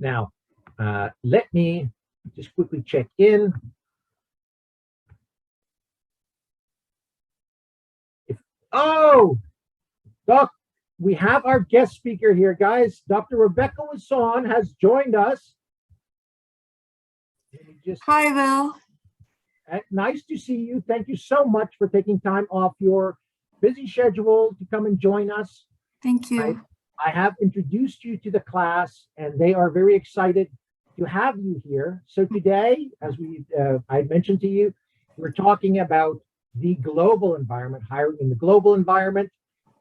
Now, let me just quickly check in. Doc, we have our guest speaker here, guys. Dr. Rebecca Wasson has joined us. Hi, Will. Nice to see you. Thank you so much for taking time off your busy schedule to come and join us. Thank you. I have introduced you to the class, and they are very excited to have you here. So today, as I mentioned to you, we're talking about the global environment, hiring in the global environment.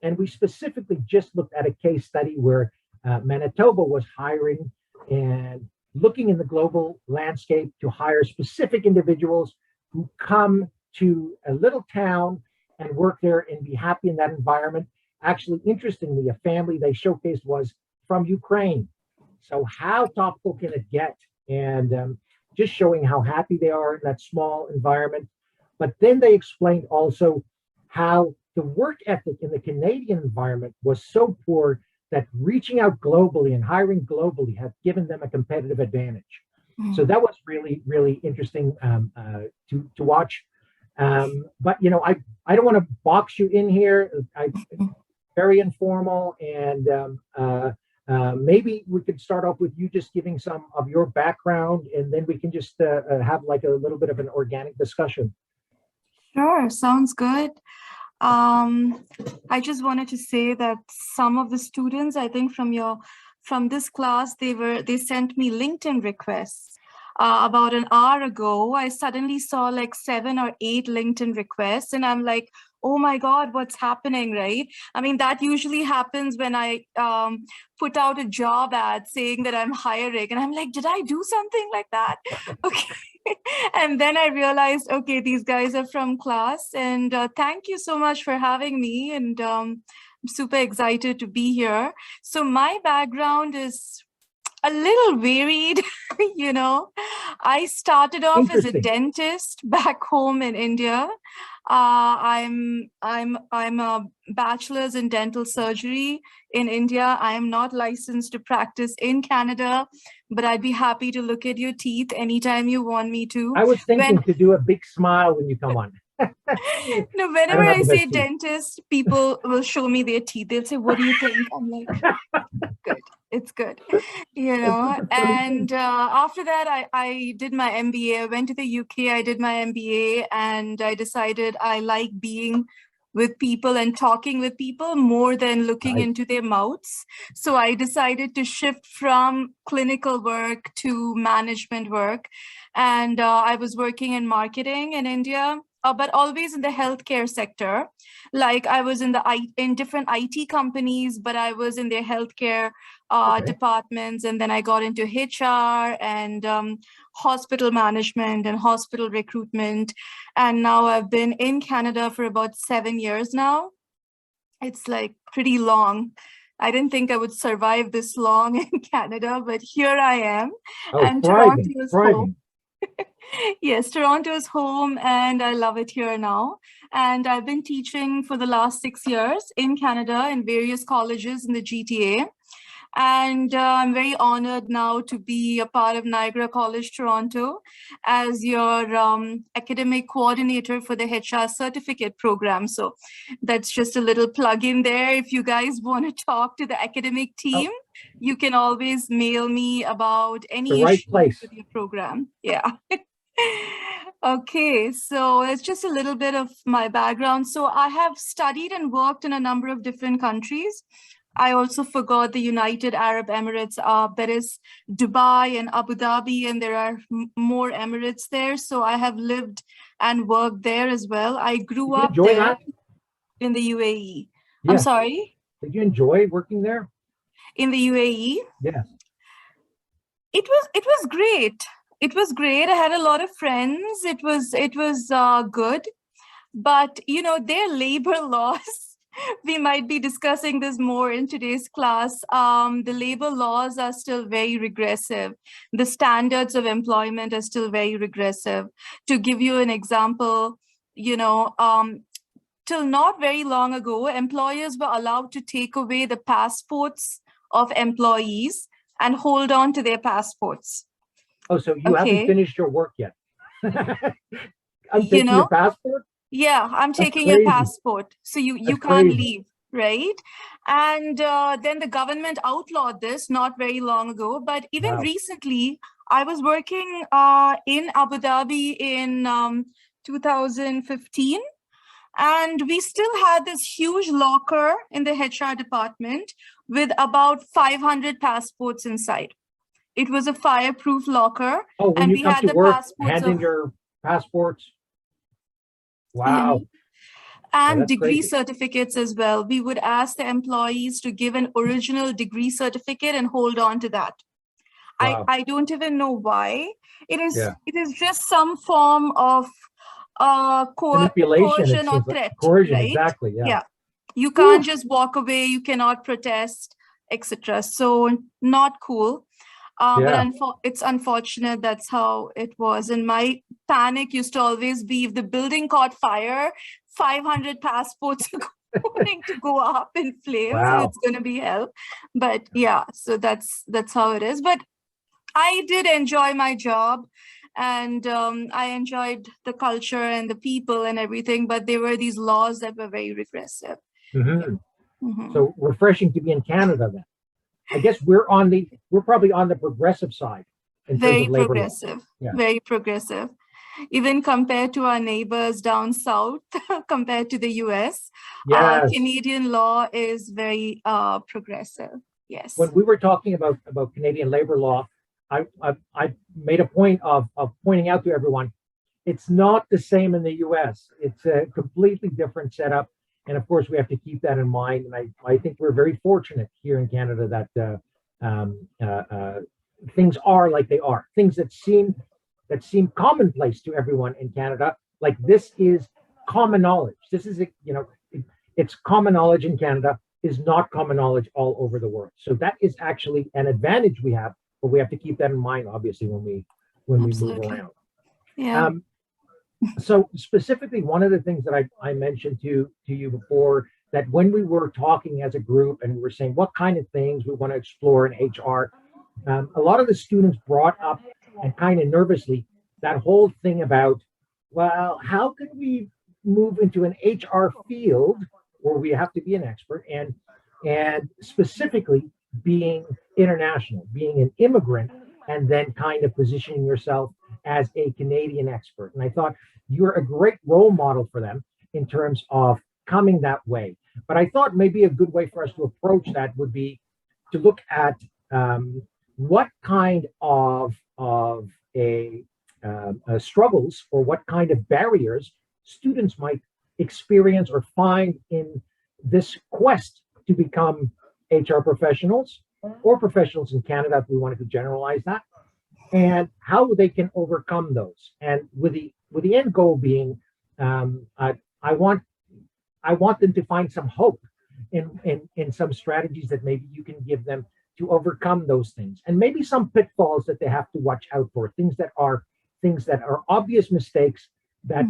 And we specifically just looked at a case study where Manitoba was hiring and looking in the global landscape to hire specific individuals who come to a little town and work there and be happy in that environment. Actually, interestingly, a family they showcased was from Ukraine. So how topical can it get? And just showing how happy they are in that small environment. But then they explained also how the work ethic in the Canadian environment was so poor that reaching out globally and hiring globally have given them a competitive advantage. So that was really, really interesting to watch. But, you know, I don't want to box you in here. Very informal. And maybe we could start off with you just giving some of your background, and then we can just have like a little bit of an organic discussion. Sure, sounds good. I just wanted to say that some of the students, I think from this class, they sent me LinkedIn requests. About an hour ago, I suddenly saw like 7 or 8 LinkedIn requests, and I'm like, oh my God, what's happening, right? I mean, that usually happens when I put out a job ad saying that I'm hiring, and I'm like, did I do something like that? Okay. And then I realized, okay, these guys are from class, and thank you so much for having me, and I'm super excited to be here. So my background is a little varied, you know. I started off as a dentist back home in India. I'm a bachelor's in dental surgery in India. I am not licensed to practice in Canada, but I'd be happy to look at your teeth anytime you want me to. I was thinking to do a big smile when you come on. No, whenever I say dentist, people will show me their teeth. They'll say, what do you think? I'm like, good. It's good, you know. And after that, I did my MBA. I went to the UK. I did my MBA, and I decided I like being with people and talking with people more than looking into their mouths. So I decided to shift from clinical work to management work. And I was working in marketing in India, but always in the healthcare sector. Like I was in different IT companies, but I was in their healthcare departments. And then I got into HR and hospital management and hospital recruitment. And now I've been in Canada for about 7 years now. It's like pretty long. I didn't think I would survive this long in Canada, but here I am. And Toronto is home. Yes, Toronto is home, and I love it here now. And I've been teaching for the last 6 years in Canada in various colleges in the GTA. And I'm very honored now to be a part of Niagara College, Toronto, as your academic coordinator for the HR certificate program. So that's just a little plug in there. If you guys want to talk to the academic team, you can always mail me about any issue with your program. Yeah. Okay, so it's just a little bit of my background. So I have studied and worked in a number of different countries. I also forgot the United Arab Emirates. There is Dubai and Abu Dhabi, and there are more Emirates there. So I have lived and worked there as well. I grew up there in the UAE. Yes. I'm sorry? Did you enjoy working there? In the UAE? Yes. It was great. It was great. I had a lot of friends. It was good. But, you know, their labor laws, we might be discussing this more in today's class. The labor laws are still very regressive. The standards of employment are still very regressive. To give you an example, you know, till not very long ago, employers were allowed to take away the passports of employees and hold on to their passports. Oh, so you haven't finished your work yet. I'm taking your passport? Yeah, I'm taking crazy. your passport. So you can't leave, right? And then the government outlawed this not very long ago. But even recently, I was working in Abu Dhabi in 2015. And we still had this huge locker in the HR department with about 500 passports inside. It was a fireproof locker. Oh, when and you we come had to the work, passports hand in your passports. Wow. And degree certificates as well. We would ask the employees to give an original degree certificate and hold on to that. Wow. I don't even know why. It is just some form of coercion or threat. Coercion, right? exactly. Yeah. You can't just walk away. You cannot protest, etc. So not cool. But it's unfortunate that's how it was. And my panic used to always be if the building caught fire, 500 passports are going to go up in flames. Wow. So it's going to be hell. But yeah, so that's how it is. But I did enjoy my job. And I enjoyed the culture and the people and everything, but there were these laws that were very regressive. So refreshing to be in Canada then. I guess we're probably on the progressive side. Very progressive, very progressive. Even compared to our neighbors down south, compared to the US, Canadian law is very progressive. Yes. When we were talking about Canadian labor law, I made a point of pointing out to everyone, it's not the same in the US. It's a completely different setup. And of course, we have to keep that in mind. And I think we're very fortunate here in Canada that things are like they are. Things that seem commonplace to everyone in Canada, like this is common knowledge. This is, it's common knowledge in Canada is not common knowledge all over the world. So that is actually an advantage we have. But we have to keep that in mind, obviously, when we move around. Yeah. So specifically, one of the things that I mentioned to you before, that when we were talking as a group and we were saying what kind of things we want to explore in HR, a lot of the students brought up, and kind of nervously, that whole thing about, well, how can we move into an HR field where we have to be an expert, and specifically being international, being an immigrant, and then kind of positioning yourself as a Canadian expert. And I thought you're a great role model for them in terms of coming that way. But I thought maybe a good way for us to approach that would be to look at what kind of struggles or what kind of barriers students might experience or find in this quest to become HR professionals or professionals in Canada, if we wanted to generalize that, and how they can overcome those. And with the end goal being, I want them to find some hope in some strategies that maybe you can give them to overcome those things, and maybe some pitfalls that they have to watch out for, things that are obvious mistakes that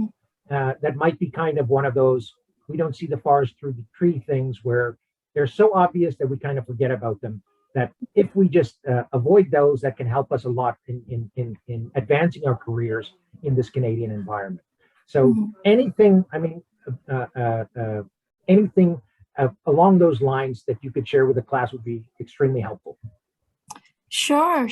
that might be kind of one of those we don't see the forest through the tree things, where they're so obvious that we kind of forget about them, that if we just avoid those, that can help us a lot in advancing our careers in this Canadian environment. So anything, anything along those lines that you could share with the class would be extremely helpful. Sure.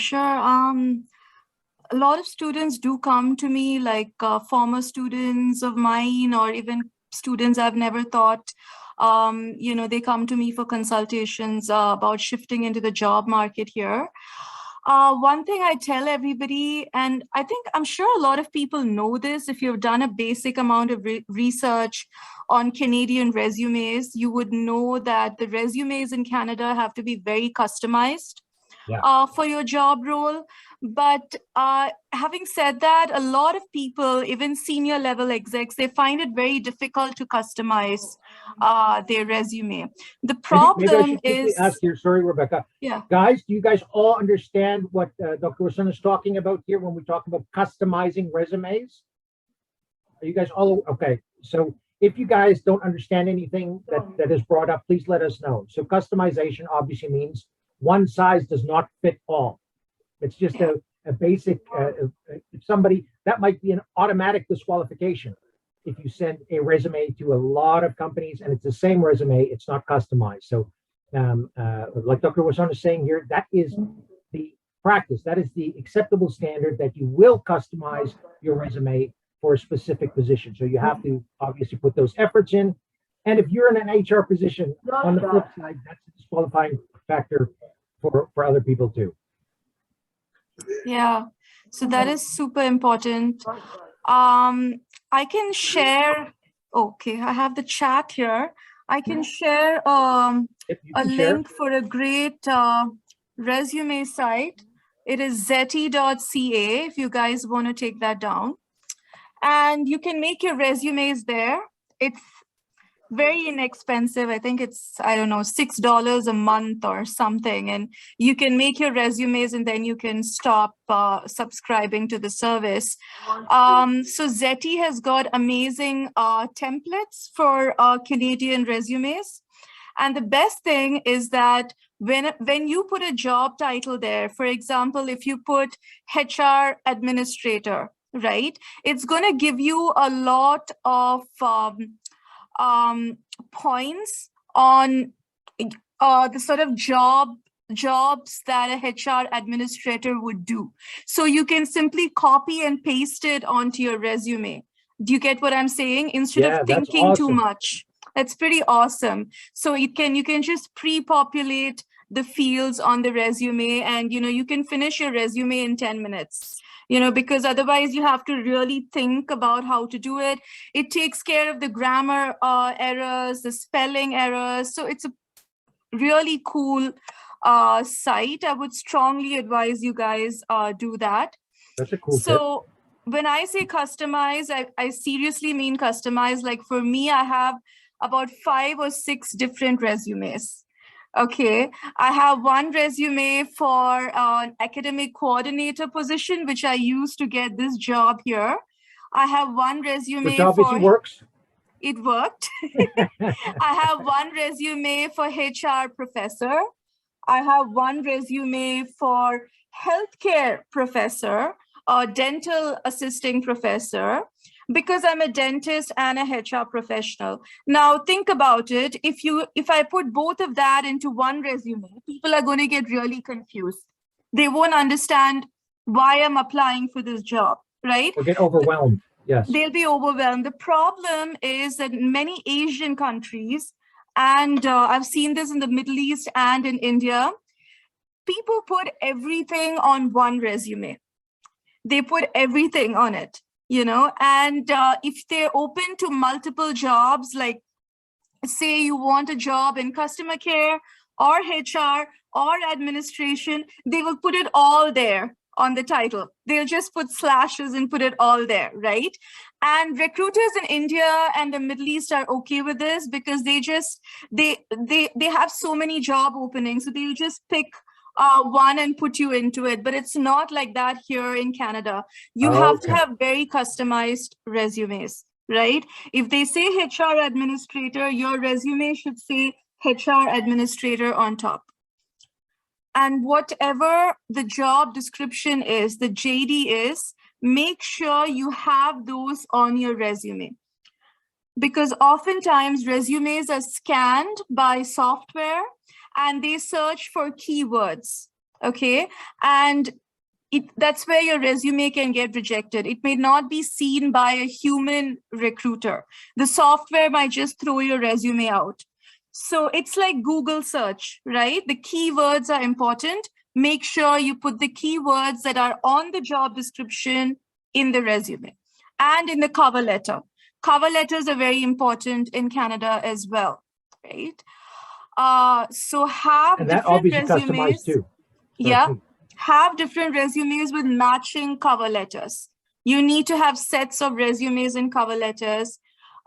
A lot of students do come to me, like former students of mine, or even students I've never thought. They come to me for consultations about shifting into the job market here. One thing I tell everybody, and I'm sure a lot of people know this, if you've done a basic amount of research on Canadian resumes, you would know that the resumes in Canada have to be very customized for your job role. But having said that, a lot of people, even senior level execs, they find it very difficult to customize their resume. The problem is... ask you, sorry, Rebecca. Yeah. Guys, do you guys all understand what Dr. Wasson is talking about here when we talk about customizing resumes? Are you guys all okay? So if you guys don't understand anything that is brought up, please let us know. So customization obviously means one size does not fit all. It's just a basic, if somebody, that might be an automatic disqualification. If you send a resume to a lot of companies and it's the same resume, it's not customized. So like Dr. Wasson is saying here, that is the practice. That is the acceptable standard, that you will customize your resume for a specific position. So you have to obviously put those efforts in. And if you're in an HR position, on the flip side, that's a disqualifying factor for other people too. Yeah, so that is super important. I can share, okay, I have the chat here. I can share a link for a great resume site. It is zeti.ca if you guys want to take that down. And you can make your resumes there. It's very inexpensive. I think it's, I don't know, $6 a month or something. And you can make your resumes and then you can stop subscribing to the service. So Zeti has got amazing templates for Canadian resumes. And the best thing is that when you put a job title there, for example, if you put HR administrator, right, it's going to give you a lot of points on the sort of jobs that a HR administrator would do. So you can simply copy and paste it onto your resume. Do you get what I'm saying? Instead of thinking too much. That's pretty awesome. So you can just pre-populate the fields on the resume, and you can finish your resume in 10 minutes. Because otherwise you have to really think about how to do it. It takes care of the grammar errors, the spelling errors. So it's a really cool site. I would strongly advise you guys do that. That's a cool So when I say customize, I seriously mean customize. Like for me, I have about 5 or 6 different resumes. Okay, I have one resume for an academic coordinator position, which I used to get this job here. I have one resume which obviously works. It worked. I have one resume for HR professor. I have one resume for healthcare professor or dental assisting professor, because I'm a dentist and a HR professional. Now think about it. If I put both of that into one resume, people are going to get really confused. They won't understand why I'm applying for this job, right? Or get overwhelmed. Yes. They'll be overwhelmed. The problem is that in many Asian countries, and I've seen this in the Middle East and in India, people put everything on one resume. They put everything on it. And if they're open to multiple jobs, like say you want a job in customer care or HR or administration, they will put it all there on the title. They'll just put slashes and put it all there, right? And recruiters in India and the Middle East are okay with this, because they have so many job openings. So they'll just pick one and put you into it. But it's not like that here in Canada. You have to have very customized resumes, right? If they say HR administrator, your resume should say HR administrator on top. And whatever the job description is, the JD is, make sure you have those on your resume. Because oftentimes resumes are scanned by software and they search for keywords, okay? And that's where your resume can get rejected. It may not be seen by a human recruiter. The software might just throw your resume out. So it's like Google search, right? The keywords are important. Make sure you put the keywords that are on the job description in the resume and in the cover letter. Cover letters are very important in Canada as well, right? So have and that different obviously resumes. Customized too. Yeah, have different resumes with matching cover letters. You need to have sets of resumes and cover letters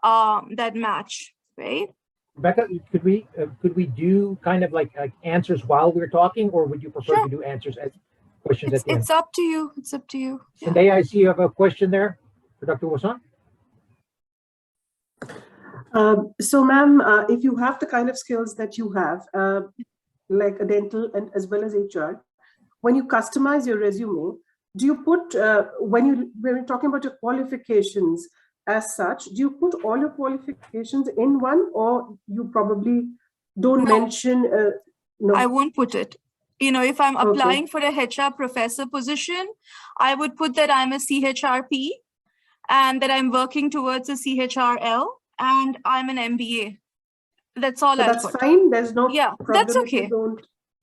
that match, right? Rebecca, could we do kind of like answers while we're talking, or would you prefer to do answers as questions at the end? It's up to you. It's up to you. Today I see you have a question there for Dr. Wasson. So ma'am, if you have the kind of skills that you have, like a dental and as well as HR, when you customize your resume, do you put, when you're talking about your qualifications as such, do you put all your qualifications in one, or you probably don't mention, no? I won't put it. If I'm applying for a HR professor position, I would put that I'm a CHRP and that I'm working towards a CHRL and I'm an MBA. That's all I'll that's put. fine. There's no problem. That's okay.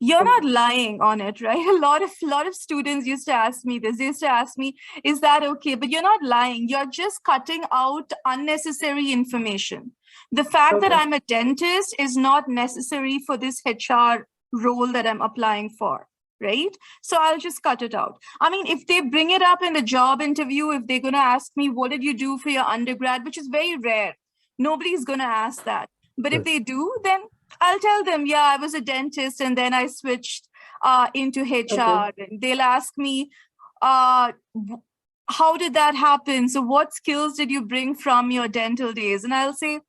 You're not lying on it, right? A lot of students used to ask me this. They used to ask me, is that okay? But you're not lying. You're just cutting out unnecessary information. The fact that I'm a dentist is not necessary for this HR role that I'm applying for, right? So I'll just cut it out. I mean, if they bring it up in the job interview, if they're going to ask me, what did you do for your undergrad, which is very rare. Nobody's going to ask that. But if they do, then I'll tell them, yeah, I was a dentist and then I switched into HR. And they'll ask me, how did that happen? So what skills did you bring from your dental days? And I'll say,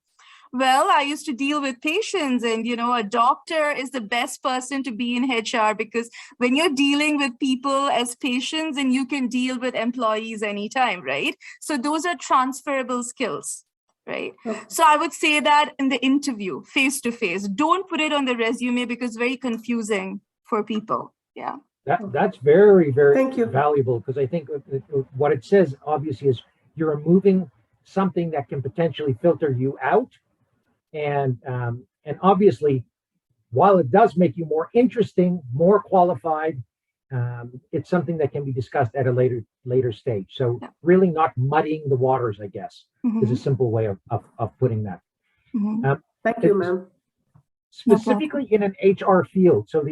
well, I used to deal with patients, and, a doctor is the best person to be in HR, because when you're dealing with people as patients, and you can deal with employees anytime, right? So those are transferable skills. Right. So I would say that in the interview, face to face. Don't put it on the resume because it's very confusing for people. Yeah. That's very, very valuable, because I think what it says obviously is you're removing something that can potentially filter you out. And obviously, while it does make you more interesting, more qualified, it's something that can be discussed at a later stage. So really not muddying the waters, I guess, is a simple way of putting that. Thank you, ma'am. Specifically in an HR field. So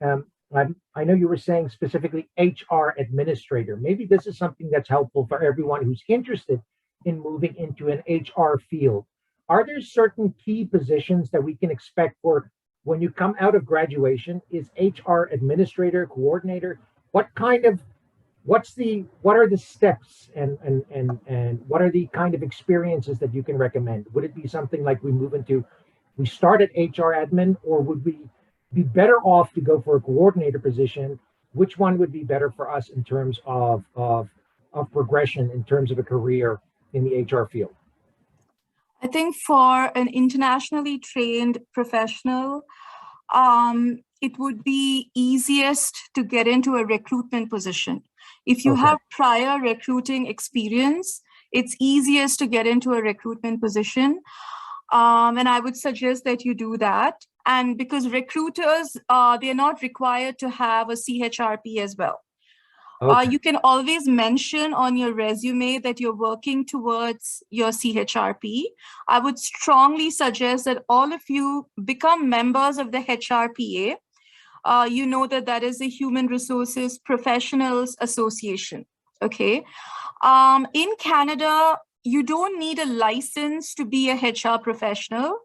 I know you were saying specifically HR administrator. Maybe this is something that's helpful for everyone who's interested in moving into an HR field. Are there certain key positions that we can expect for when you come out of graduation? Is HR administrator, coordinator? What are the steps and what are the kind of experiences that you can recommend? Would it be something like we start at HR admin, or would we be better off to go for a coordinator position? Which one would be better for us in terms of progression, in terms of a career in the HR field? I think for an internationally trained professional, it would be easiest to get into a recruitment position. If you have prior recruiting experience, it's easiest to get into a recruitment position. And I would suggest that you do that. And because recruiters, they're not required to have a CHRP as well. You can always mention on your resume that you're working towards your CHRP. I would strongly suggest that all of you become members of the HRPA. You know that is the Human Resources Professionals Association. Okay. In Canada, you don't need a license to be a HR professional,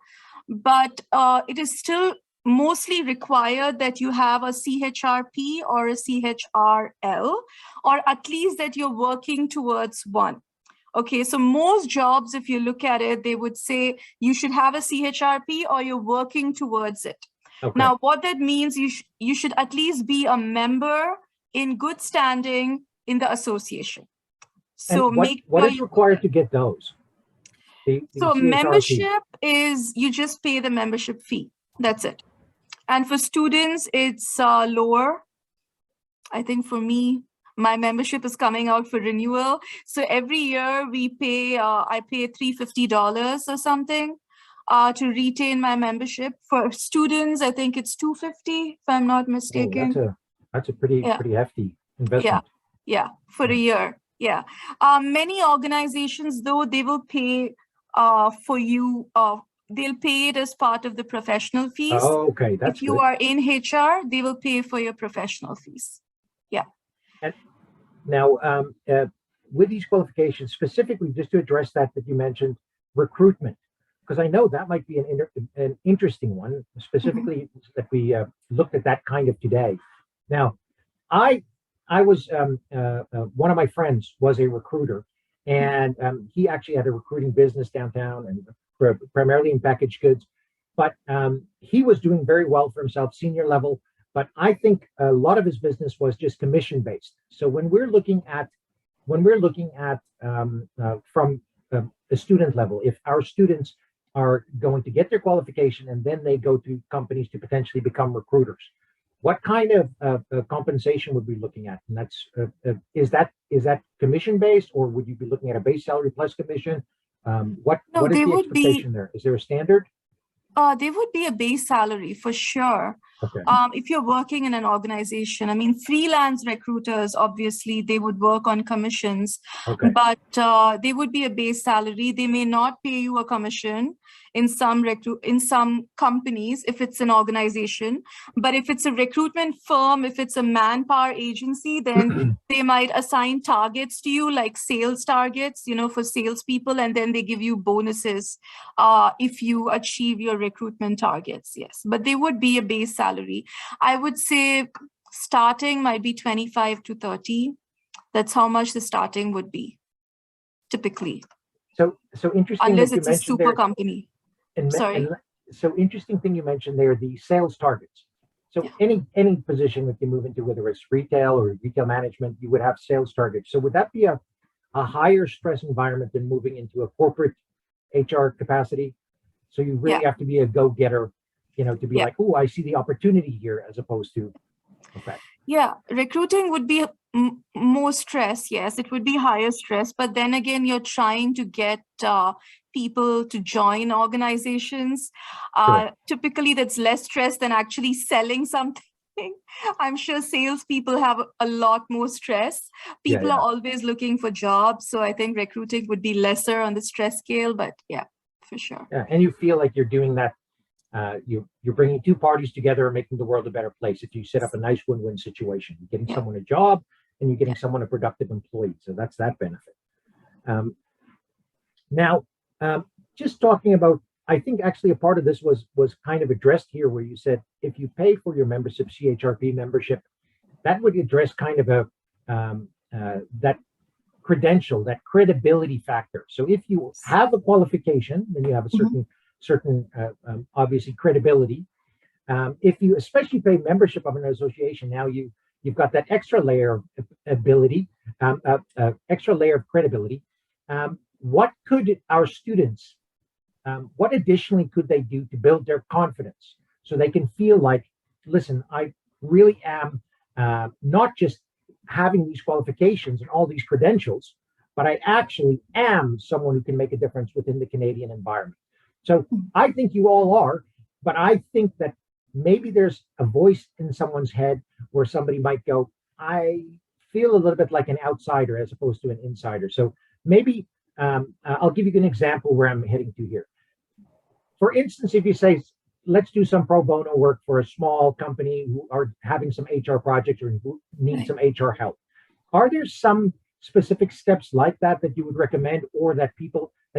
but it is still mostly required that you have a CHRP or a CHRL, or at least that you're working towards one. Okay, so most jobs, if you look at it, they would say you should have a CHRP or you're working towards it. Now, what that means, you should at least be a member in good standing in the association. So what is required to get those? So membership is, you just pay the membership fee. That's it. And for students, it's lower. I think for me, my membership is coming out for renewal. So every year we pay, I pay $350 or something to retain my membership. For students, I think it's $250, if I'm not mistaken. Oh, that's a pretty hefty investment. Yeah, for a year. Yeah. Many organizations, though, they will pay for you. They'll pay it as part of the professional fees. Oh, okay. That's if you are in HR, they will pay for your professional fees. Yeah. And now, with these qualifications, specifically, just to address that you mentioned, recruitment, because I know that might be an interesting one, specifically that we looked at that kind of today. Now, I was, one of my friends was a recruiter, and he actually had a recruiting business downtown, and primarily in packaged goods. but he was doing very well for himself, senior level. But I think a lot of his business was just commission based. So when we're looking at from the student level, if our students are going to get their qualification and then they go to companies to potentially become recruiters, what kind of compensation would we be looking at? And that's is that commission based, or would you be looking at a base salary plus commission? What No, is they the would be expectation there? Is there a standard? there would be a base salary for sure. Okay. If you're working in an organization, I mean, freelance recruiters, obviously, they would work on commissions, Okay. but they would be a base salary. They may not pay you a commission in some companies if it's an organization, but if it's a recruitment firm, if it's a manpower agency, then they might assign targets to you, like sales targets, for salespeople, and then they give you bonuses if you achieve your recruitment targets. Yes, but they would be a base salary. I would say starting might be 25 to 30. That's how much the starting would be typically. So interesting. Unless that you it's a mentioned super there, company. Sorry. So interesting thing you mentioned there, the sales targets. So Yeah. any position that you move into, whether it's retail or retail management, you would have sales targets. So would that be a higher stress environment than moving into a corporate HR capacity? So you really have to be a go-getter, to be like, oh, I see the opportunity here, as opposed to, okay. Yeah, recruiting would be more stress. Yes, it would be higher stress. But then again, you're trying to get people to join organizations. Sure. Typically, that's less stress than actually selling something. I'm sure salespeople have a lot more stress. People are always looking for jobs. So I think recruiting would be lesser on the stress scale. But yeah, for sure. Yeah, and you feel like you're doing that. You're bringing two parties together and making the world a better place if you set up a nice win-win situation. You're getting someone a job and you're getting someone a productive employee. So that's that benefit. Now, just talking about, I think actually a part of this was kind of addressed here, where you said if you pay for your membership, CHRP membership, that would address kind of that credential, that credibility factor. So if you have a qualification, then you have a certain obviously credibility. If you especially pay membership of an association, now you've got that extra layer of ability, extra layer of credibility. What could our students, what additionally could they do to build their confidence so they can feel like, listen, I really am not just having these qualifications and all these credentials, but I actually am someone who can make a difference within the Canadian environment. So I think you all are, but I think that maybe there's a voice in someone's head where somebody might go, I feel a little bit like an outsider as opposed to an insider. So maybe I'll give you an example where I'm heading to here. For instance, if you say, let's do some pro bono work for a small company who are having some HR projects or who need some HR help. Are there some specific steps like that you would recommend, or that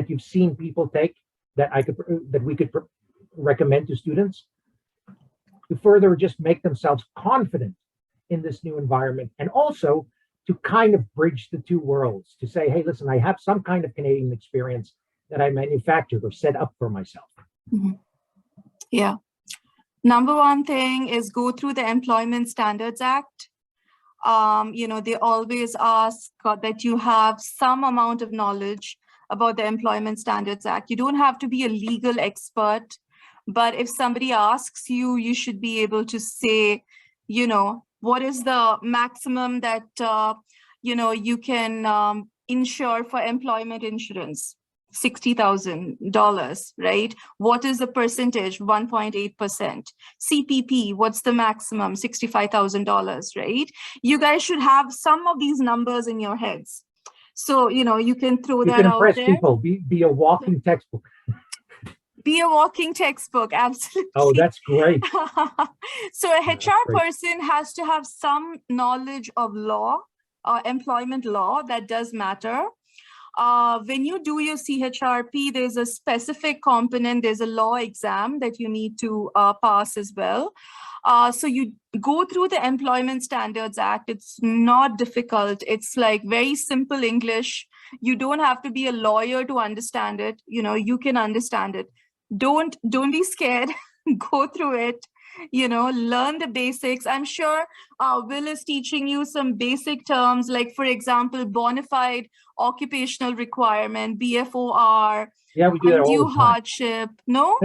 you've seen people take that we could recommend to students to further just make themselves confident in this new environment, and also to kind of bridge the two worlds, to say, hey, listen, I have some kind of Canadian experience that I manufactured or set up for myself? Yeah. Number one thing is go through the Employment Standards Act. They always ask that you have some amount of knowledge about the Employment Standards Act. You don't have to be a legal expert, but if somebody asks you, you should be able to say, what is the maximum that, you can insure for employment insurance? $60,000, right? What is the percentage? 1.8%. CPP, what's the maximum? $65,000, right? You guys should have some of these numbers in your heads. So, you can throw that out there. You can impress people, be a walking textbook. Be a walking textbook, absolutely. Oh, that's great. So a HR person has to have some knowledge of law, employment law. That does matter. When you do your CHRP, there's a specific component, there's a law exam that you need to pass as well. So you go through the Employment Standards Act. It's not difficult. It's like very simple English. You don't have to be a lawyer to understand it. You can understand it. Don't be scared. Go through it. Learn the basics. I'm sure Will is teaching you some basic terms, like, for example, bona fide occupational requirement, BFOR, Yeah, we do that all undue the time. hardship, no?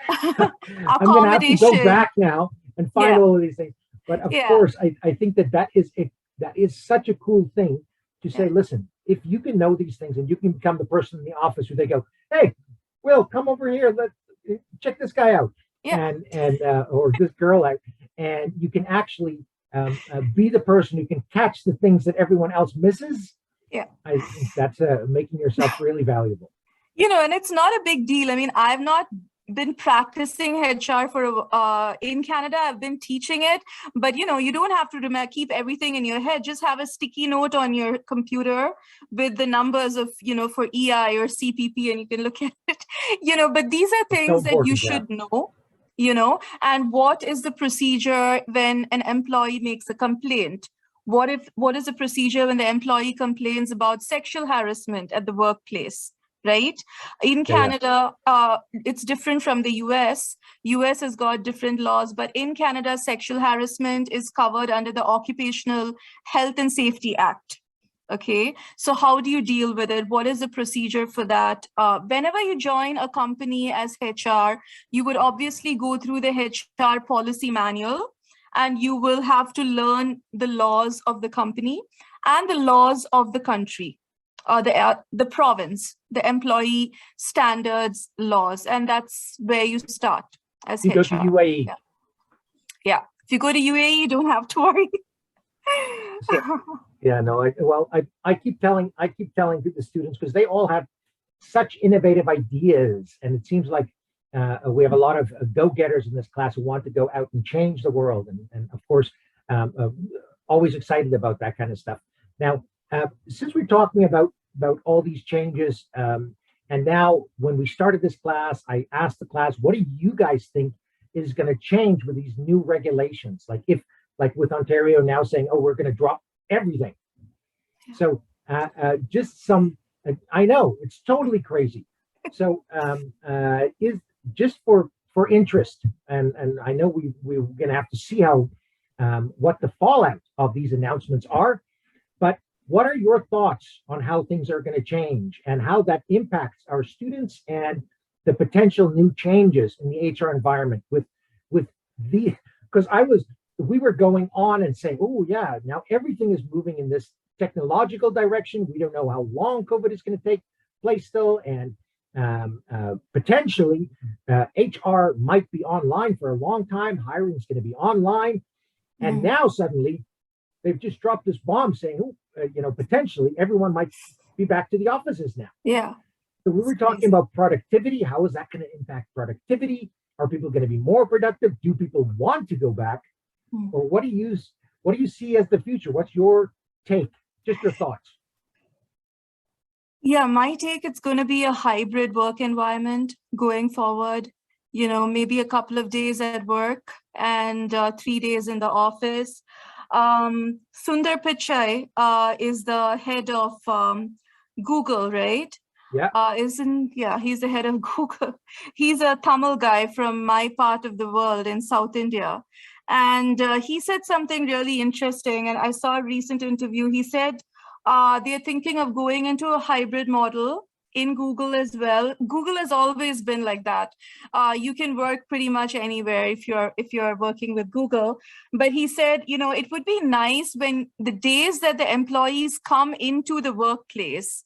I'm going to have to go back now and find all of these things. But of course, I think that is such a cool thing to say, listen, if you can know these things and you can become the person in the office who they go, hey, Will, come over here. Check this guy out. And or this girl out. And you can actually be the person who can catch the things that everyone else misses. Yeah. I think that's making yourself really valuable. And it's not a big deal. I mean, I've not been practicing HR in Canada. I've been teaching it, but you don't have to keep everything in your head. Just have a sticky note on your computer with the numbers of, for EI or CPP, and you can look at it, but these are things that you should know, and what is the procedure when an employee makes a complaint? What is the procedure when the employee complains about sexual harassment at the workplace? Right? In Canada, it's different from the US. US has got different laws, but in Canada, sexual harassment is covered under the Occupational Health and Safety Act. Okay, so how do you deal with it? What is the procedure for that? Whenever you join a company as HR, you would obviously go through the HR policy manual, and you will have to learn the laws of the company and the laws of the country. The province, the employee standards laws, and that's where you start as you HR. Go to UAE. Yeah. If you go to UAE, you don't have to worry. I keep telling the students, because they all have such innovative ideas, and it seems like we have a lot of go-getters in this class who want to go out and change the world, and of course, always excited about that kind of stuff. Now, since we're talking about all these changes, and now when we started this class, I asked the class, what do you guys think is going to change with these new regulations? Like with Ontario now saying, oh, we're going to drop everything. So just some, I know it's totally crazy. So is just for interest, and I know we're going to have to see how what the fallout of these announcements are, but what are your thoughts on how things are going to change and how that impacts our students and the potential new changes in the HR environment with because we were going on and saying, oh yeah, now everything is moving in this technological direction. We don't know how long COVID is going to take place still, and potentially HR might be online for a long time. Hiring is going to be online, and now suddenly they've just dropped this bomb saying, potentially everyone might be back to the offices now. Yeah. So we were talking about productivity. How is that going to impact productivity? Are people going to be more productive? Do people want to go back? Or what do you see as the future? What's your take? Just your thoughts. Yeah, my take, it's going to be a hybrid work environment going forward. Maybe a couple of days at work and 3 days in the office. Sundar Pichai is the head of Google, right? Yeah. He's the head of Google. He's a Tamil guy from my part of the world in South India. And he said something really interesting. And I saw a recent interview. He said they're thinking of going into a hybrid model in Google as well. Google has always been like that. You can work pretty much anywhere if you're working with Google. But he said, it would be nice when the days that the employees come into the workplace,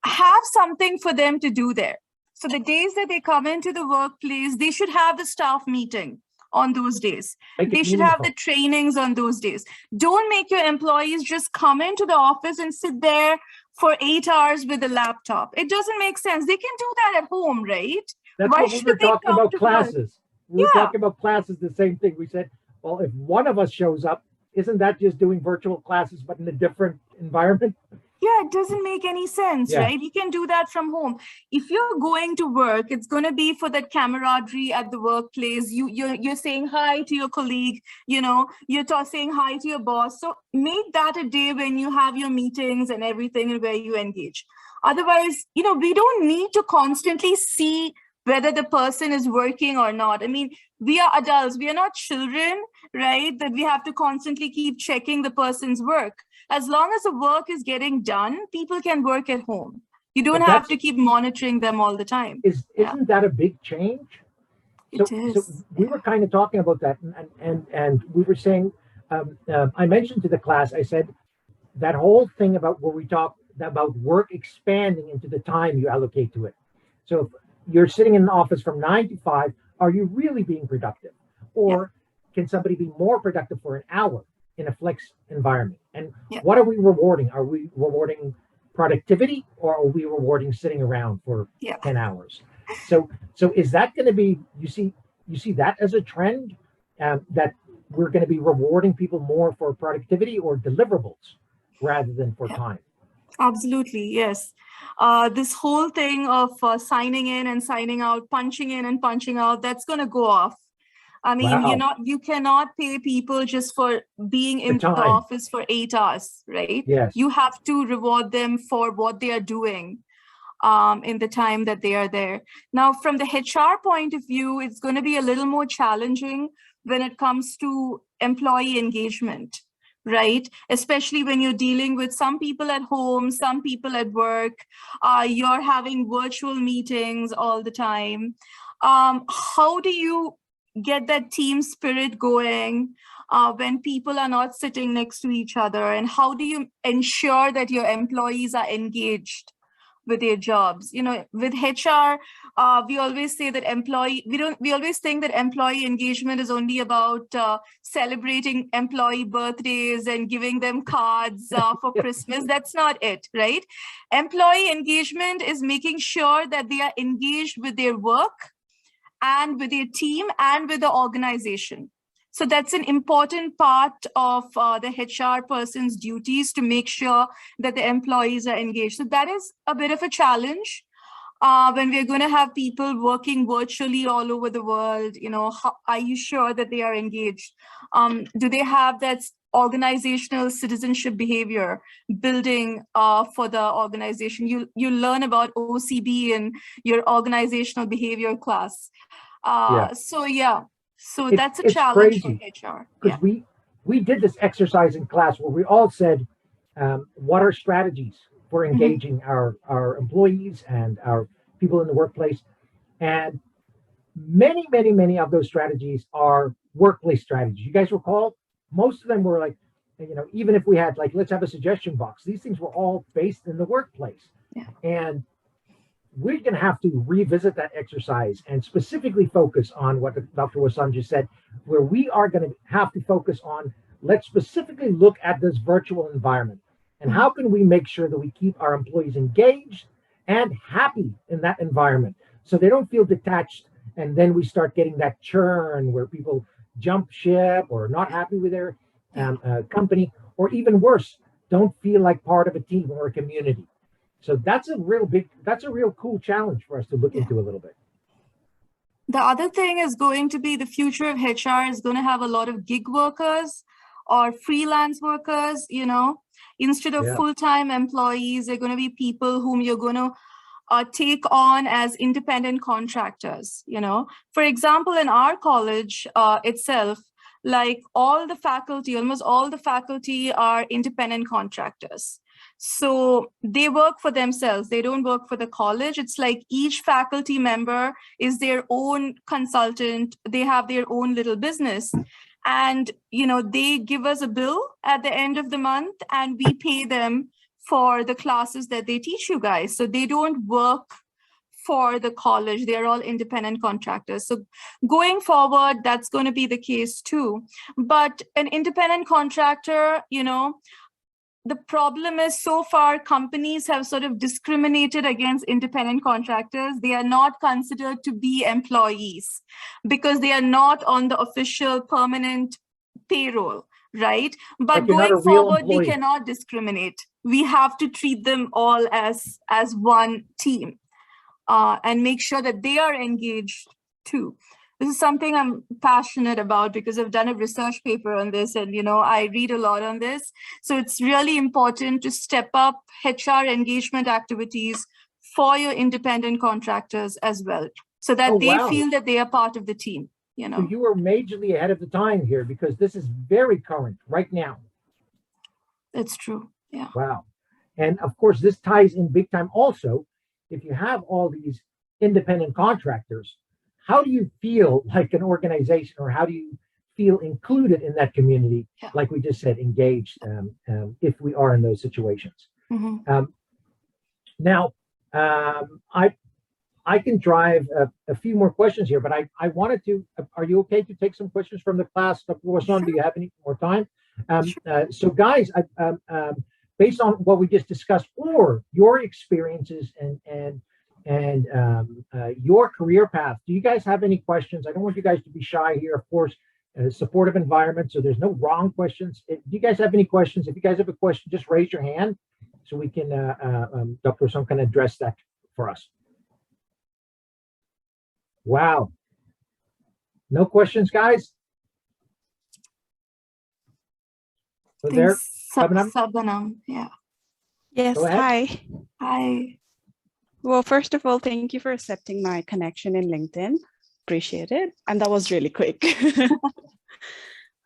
have something for them to do there. So the days that they come into the workplace, they should have the staff meeting on those days. They should have the trainings on those days. Don't make your employees just come into the office and sit there for 8 hours with a laptop. It doesn't make sense. They can do that at home, right? That's why we were talking about classes. We were talking about classes, the same thing. We said, well, if one of us shows up, isn't that just doing virtual classes, but in a different environment? Yeah, it doesn't make any sense, right? You can do that from home. If you're going to work, it's going to be for that camaraderie at the workplace. You're saying hi to your colleague, you're saying hi to your boss. So make that a day when you have your meetings and everything and where you engage. Otherwise, we don't need to constantly see whether the person is working or not. I mean, we are adults, we are not children, right? That we have to constantly keep checking the person's work. As long as the work is getting done, people can work at home. You don't have to keep monitoring them all the time. Isn't that a big change? It is. So we were kind of talking about that, and we were saying, I mentioned to the class, I said, that whole thing about where we talk about work expanding into the time you allocate to it. So if you're sitting in an office from 9 to 5, are you really being productive? Or can somebody be more productive for an hour in a flex environment? And what are we rewarding? Are we rewarding productivity, or are we rewarding sitting around for 10 hours? So is that going to be, you see that as a trend, that we're going to be rewarding people more for productivity or deliverables rather than for time? Absolutely, yes. This whole thing of signing in and signing out, punching in and punching out, that's going to go off. I mean, you cannot pay people just for being in the office for 8 hours, right? Yes. You have to reward them for what they are doing in the time that they are there. Now, from the HR point of view, it's going to be a little more challenging when it comes to employee engagement, right? Especially when you're dealing with some people at home, some people at work, you're having virtual meetings all the time. How do you get that team spirit going when people are not sitting next to each other? And how do you ensure that your employees are engaged with their jobs? You know, with HR, we always say that we always think that employee engagement is only about celebrating employee birthdays and giving them cards for Christmas. That's not it, right? Employee engagement is making sure that they are engaged with their work and with their team and with the organization. So that's an important part of the HR person's duties, to make sure that the employees are engaged. So that is a bit of a challenge when we're going to have people working virtually all over the world. You know, are you sure that they are engaged? Do they have that organizational citizenship behavior building for the organization? You learn about OCB in your organizational behavior class. So that's a challenge for HR. Because we did this exercise in class where we all said, what are strategies for engaging our employees and our people in the workplace? And many of those strategies are workplace strategies. You guys recall? Most of them were like, you know, even if we had like, let's have a suggestion box, these things were all based in the workplace. And we're going to have to revisit that exercise and specifically focus on what Dr. Wasson just said, where we are going to have to focus on, let's specifically look at this virtual environment and how can we make sure that we keep our employees engaged and happy in that environment so they don't feel detached, and then we start getting that churn where people jump ship or not happy with their company, or even worse, don't feel like part of a team or a community. So that's a real cool challenge for us to look into a little bit. The other thing is going to be the future of HR is going to have a lot of gig workers or freelance workers, you know, instead of full-time employees. They're going to be people whom you're going to take on as independent contractors, you know. For example, in our college itself, like almost all the faculty are independent contractors. So they work for themselves. They don't work for the college. It's like each faculty member is their own consultant. They have their own little business. And, you know, they give us a bill at the end of the month and we pay them for the classes that they teach you guys. So they don't work for the college. They're all independent contractors. So going forward, that's going to be the case too. But an independent contractor, you know, the problem is so far companies have sort of discriminated against independent contractors. They are not considered to be employees because they are not on the official permanent payroll, right? But going forward, we cannot discriminate. We have to treat them all as one team and make sure that they are engaged too. This is something I'm passionate about because I've done a research paper on this and, you know, I read a lot on this. So it's really important to step up HR engagement activities for your independent contractors as well. so that Oh, they wow. feel that they are part of the team, you So know. you are majorly ahead of the time here, because this is very current right now. That's true. Yeah. Wow. And of course, this ties in big time also. If you have all these independent contractors, how do you feel like an organization, or how do you feel included in that community? Yeah. Like we just said, engaged, if we are in those situations. Mm-hmm. Now, I can drive a few more questions here, but I wanted to, are you okay to take some questions from the class? Dr. Wasson, do you have any more time? So guys, based on what we just discussed, or your experiences and your career path, do you guys have any questions? I don't want you guys to be shy here, of course. Supportive environment, so there's no wrong questions. Do you guys have any questions? If you guys have a question, just raise your hand so we can, Dr. Wasson can address that for us. Wow. No questions, guys? So there, Sabanam, yeah. Yes, hi. Hi. Well, first of all, thank you for accepting my connection in LinkedIn. Appreciate it. And that was really quick.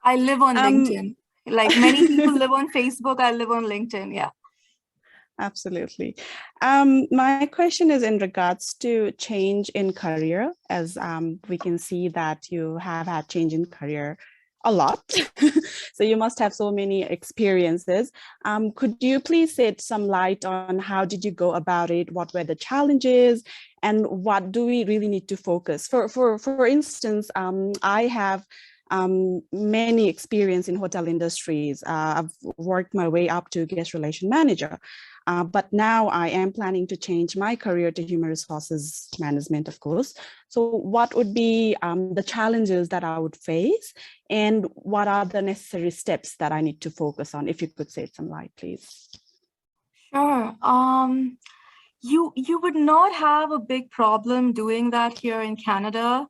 I live on LinkedIn. Like many people live on Facebook, I live on LinkedIn, yeah. Absolutely. My question is in regards to change in career, as we can see that you have had change in career a lot. So you must have so many experiences. Could you please shed some light on how did you go about it? What were the challenges? And what do we really need to focus? For instance, I have many experience in hotel industries. I've worked my way up to guest relation manager. But now I am planning to change my career to human resources management, of course. So what would be the challenges that I would face, and what are the necessary steps that I need to focus on? If you could shed some light, please. Sure. You would not have a big problem doing that here in Canada,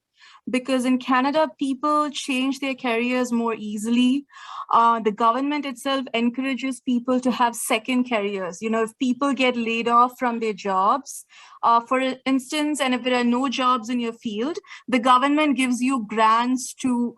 because in Canada, people change their careers more easily. The government itself encourages people to have second careers. You know, if people get laid off from their jobs, for instance, and if there are no jobs in your field, the government gives you grants to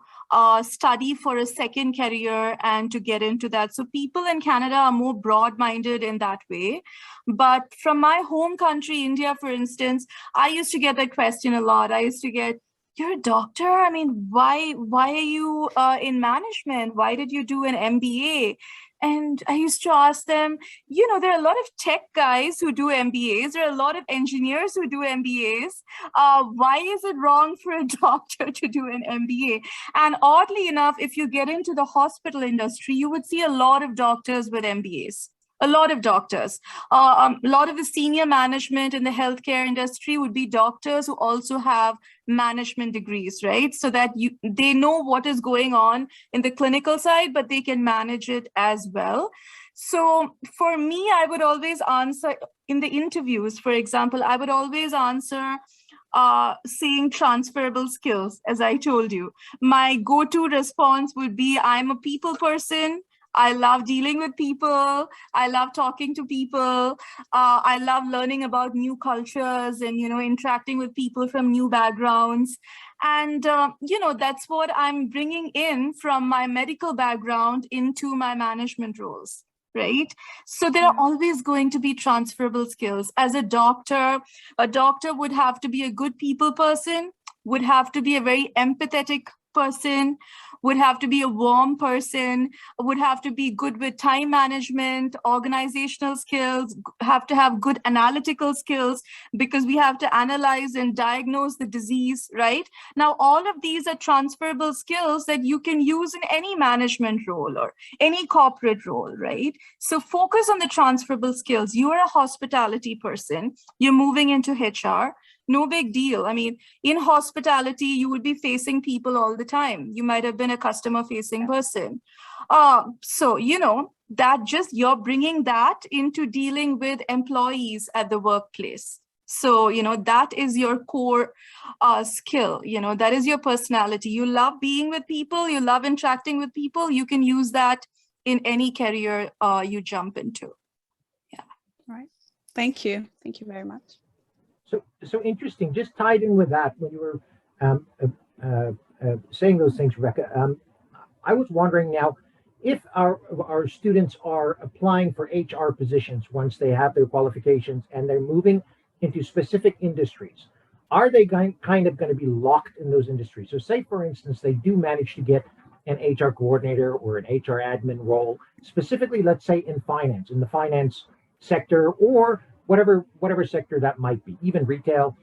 study for a second career and to get into that. So people in Canada are more broad-minded in that way. But from my home country, India, for instance, I used to get that question a lot. I used to get, you're a doctor? I mean, why are you in management? Why did you do an MBA? And I used to ask them, you know, there are a lot of tech guys who do MBAs. There are a lot of engineers who do MBAs. Why is it wrong for a doctor to do an MBA? And oddly enough, if you get into the hospital industry, you would see a lot of doctors with MBAs. A lot of doctors. A lot of the senior management in the healthcare industry would be doctors who also have management degrees, right? So that they know what is going on in the clinical side, but they can manage it as well. So for me, I would always answer in the interviews, for example, I would always answer saying transferable skills, as I told you. My go-to response would be, I'm a people person. I love dealing with people. I love talking to people. I love learning about new cultures and, you know, interacting with people from new backgrounds. And, you know, that's what I'm bringing in from my medical background into my management roles, right? So there are always going to be transferable skills. As a doctor would have to be a good people person, would have to be a very empathetic person, would have to be a warm person, would have to be good with time management, organizational skills, have to have good analytical skills, because we have to analyze and diagnose the disease, right? Now, all of these are transferable skills that you can use in any management role or any corporate role, right? So focus on the transferable skills. You are a hospitality person, you're moving into HR. No big deal. I mean, in hospitality, you would be facing people all the time. You might have been a customer-facing person. So, you know, that just you're bringing that into dealing with employees at the workplace. So, you know, that is your core skill. You know, that is your personality. You love being with people. You love interacting with people. You can use that in any career you jump into. Yeah. All right. Thank you. Thank you very much. So interesting. Just tied in with that, when you were saying those things, Rebecca, I was wondering now if our students are applying for HR positions once they have their qualifications and they're moving into specific industries, are they kind of going to be locked in those industries? So say, for instance, they do manage to get an HR coordinator or an HR admin role, specifically, let's say in finance, in the finance sector, or whatever sector that might be, even retail.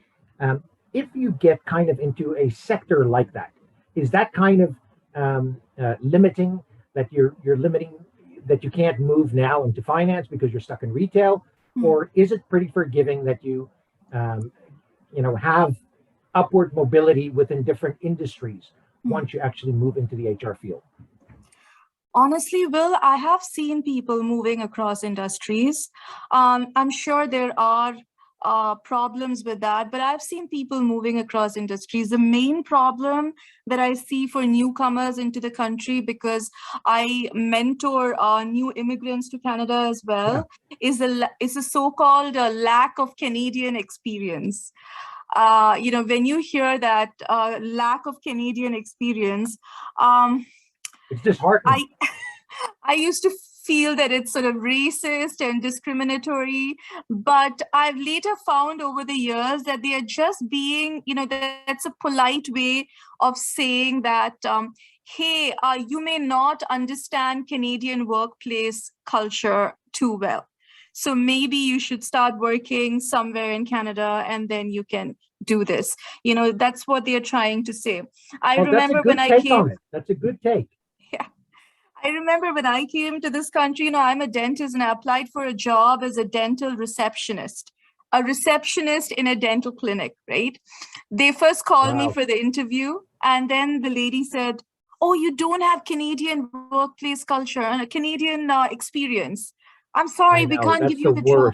If you get kind of into a sector like that, is that kind of limiting, that you're limiting, that you can't move now into finance because you're stuck in retail? Or is it pretty forgiving that you have upward mobility within different industries once you actually move into the HR field? Honestly, Will, I have seen people moving across industries. I'm sure there are problems with that, but I've seen people moving across industries. The main problem that I see for newcomers into the country, because I mentor new immigrants to Canada as well, is a so-called lack of Canadian experience. When you hear that lack of Canadian experience, it's disheartening. I used to feel that it's sort of racist and discriminatory, but I've later found over the years that they are just being, that's a polite way of saying that, hey, you may not understand Canadian workplace culture too well. So maybe you should start working somewhere in Canada and then you can do this. That's what they're trying to say. I remember when I came. That's a good take. Yeah. I remember when I came to this country, I'm a dentist and I applied for a job as a dental receptionist in a dental clinic, right? They first called me for the interview, and then the lady said, oh, you don't have Canadian workplace culture and a Canadian experience. I'm sorry, we can't give you the job.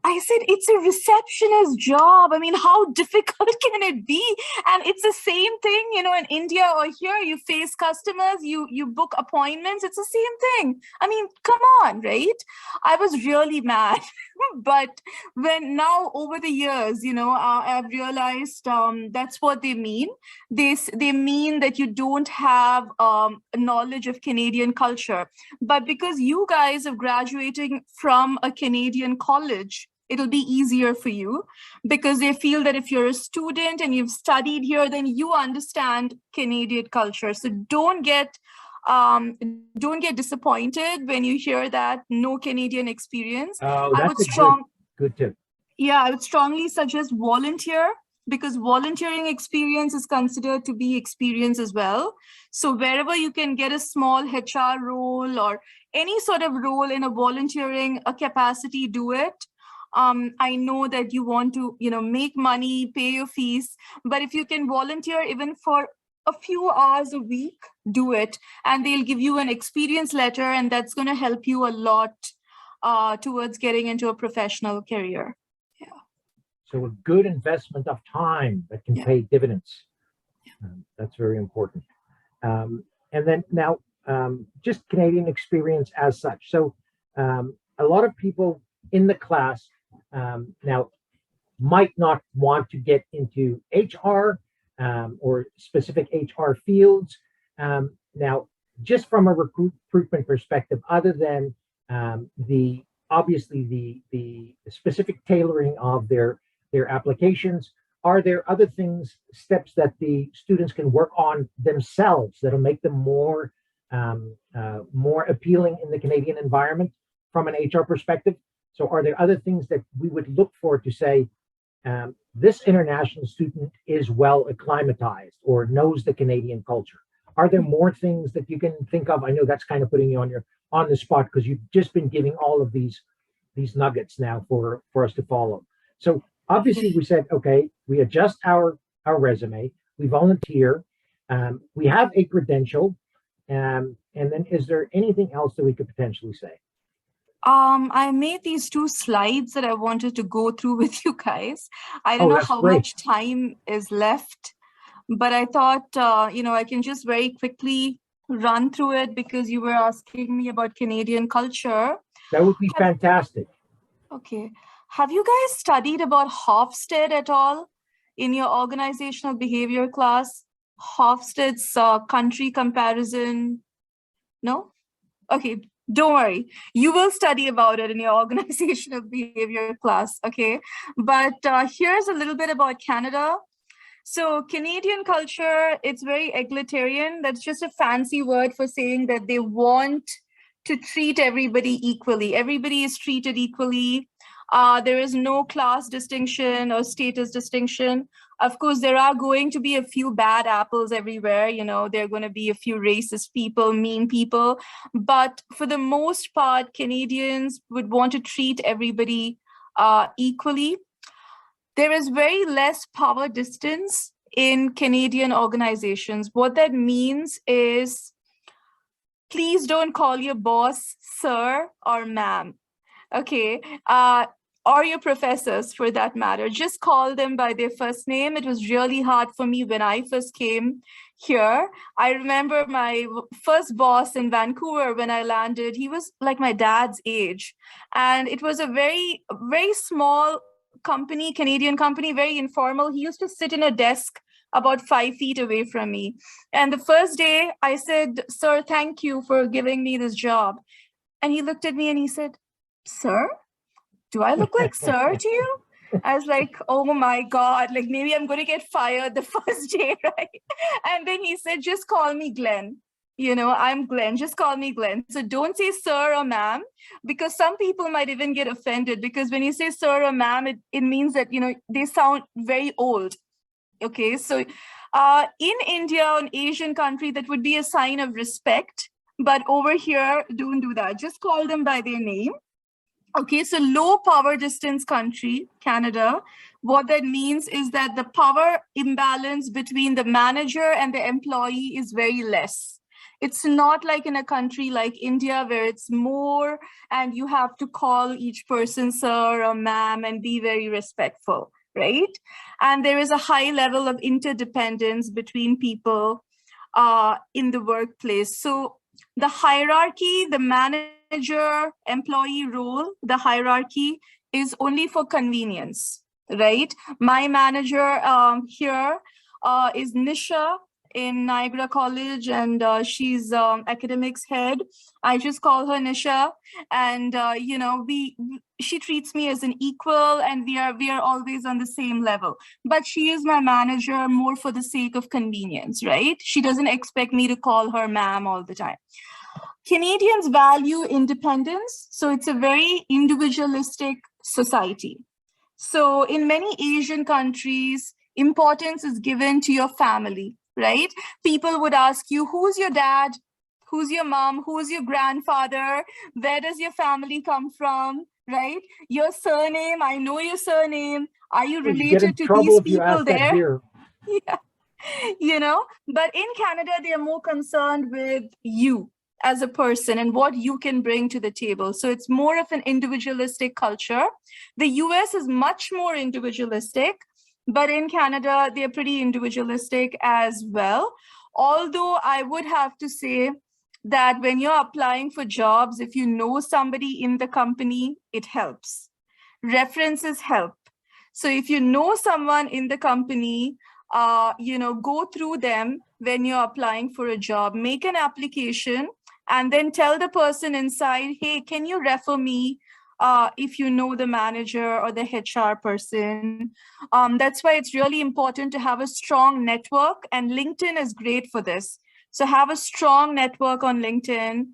I said, it's a receptionist job. I mean, how difficult can it be? And it's the same thing, in India or here, you face customers, you book appointments. It's the same thing. I mean, come on, right? I was really mad. But when now over the years, I've realized that's what they mean. They mean that you don't have knowledge of Canadian culture. But because you guys are graduating from a Canadian college, it'll be easier for you, because they feel that if you're a student and you've studied here, then you understand Canadian culture. So don't get disappointed when you hear that no Canadian experience. Oh, that's good tip. Yeah, I would strongly suggest volunteer, because volunteering experience is considered to be experience as well. So wherever you can get a small HR role or any sort of role in a volunteering capacity, do it. I know that you want to, make money, pay your fees, but if you can volunteer even for a few hours a week, do it. And they'll give you an experience letter, and that's going to help you a lot towards getting into a professional career. Yeah. So a good investment of time that can pay dividends. That's very important. And then now, just Canadian experience as such. So a lot of people in the class now might not want to get into HR or specific HR fields. Now, just from a recruitment perspective, other than the specific tailoring of their applications, are there other steps that the students can work on themselves that'll make them more appealing in the Canadian environment from an HR perspective? So are there other things that we would look for to say, this international student is well acclimatized or knows the Canadian culture? Are there more things that you can think of? I know that's kind of putting you on the spot, because you've just been giving all of these nuggets now for us to follow. So obviously we said, okay, we adjust our resume, we volunteer, we have a credential, and then is there anything else that we could potentially say? I made these 2 slides that I wanted to go through with you guys. I don't know how much time is left, but I thought, I can just very quickly run through it, because you were asking me about Canadian culture. That would be fantastic. Okay. have you guys studied about Hofstede at all in your organizational behavior class? Hofstede's country comparison? No? Okay, don't worry. You will study about it in your organizational behavior class, okay? But here's a little bit about Canada. So Canadian culture, it's very egalitarian. That's just a fancy word for saying that they want to treat everybody equally. Everybody is treated equally. There is no class distinction or status distinction. Of course, there are going to be a few bad apples everywhere. You know, there are going to be a few racist people, mean people. But for the most part, Canadians would want to treat everybody equally. There is very less power distance in Canadian organizations. What that means is, please don't call your boss sir or ma'am, okay? Or your professors for that matter. Just call them by their first name. It was really hard for me when I first came here. I remember my first boss in Vancouver when I landed, he was like my dad's age. And it was a very, very small company, Canadian company, very informal. He used to sit in a desk about 5 feet away from me. And the first day I said, sir, thank you for giving me this job. And he looked at me and he said, sir, do I look like sir to you? I was like, oh my God, like maybe I'm going to get fired the first day, right? And then he said, just call me Glenn. You know, I'm Glenn, just call me Glenn. So don't say sir or ma'am, because some people might even get offended, because when you say sir or ma'am, it means that, you know, they sound very old. Okay, so in India, an Asian country, that would be a sign of respect. But over here, don't do that. Just call them by their name. Okay, so low power distance country, Canada, what that means is that the power imbalance between the manager and the employee is very less. It's not like in a country like India where it's more and you have to call each person sir or ma'am and be very respectful, right? And there is a high level of interdependence between people in the workplace. So the hierarchy, the manager-employee role, the hierarchy is only for convenience, right? My manager here is Nisha in Niagara College, and she's academics head. I just call her Nisha, and you know, she treats me as an equal, and we are always on the same level. But she is my manager more for the sake of convenience, right? She doesn't expect me to call her ma'am all the time. Canadians value independence, so it's a very individualistic society. So in many Asian countries, importance is given to your family, right? People would ask you, who's your dad? Who's your mom? Who's your grandfather? Where does your family come from, right? Your surname, I know your surname. Are you related to these people there? Yeah. You know, but in Canada, they are more concerned with you as a person and what you can bring to the table. So it's more of an individualistic culture. The US is much more individualistic, but in Canada, they're pretty individualistic as well. Although I would have to say that when you're applying for jobs, if you know somebody in the company, it helps. References help. So if you know someone in the company, you know, go through them when you're applying for a job, make an application, and then tell the person inside, hey, can you refer me if you know the manager or the HR person? That's why it's really important to have a strong network, and LinkedIn is great for this. So have a strong network on LinkedIn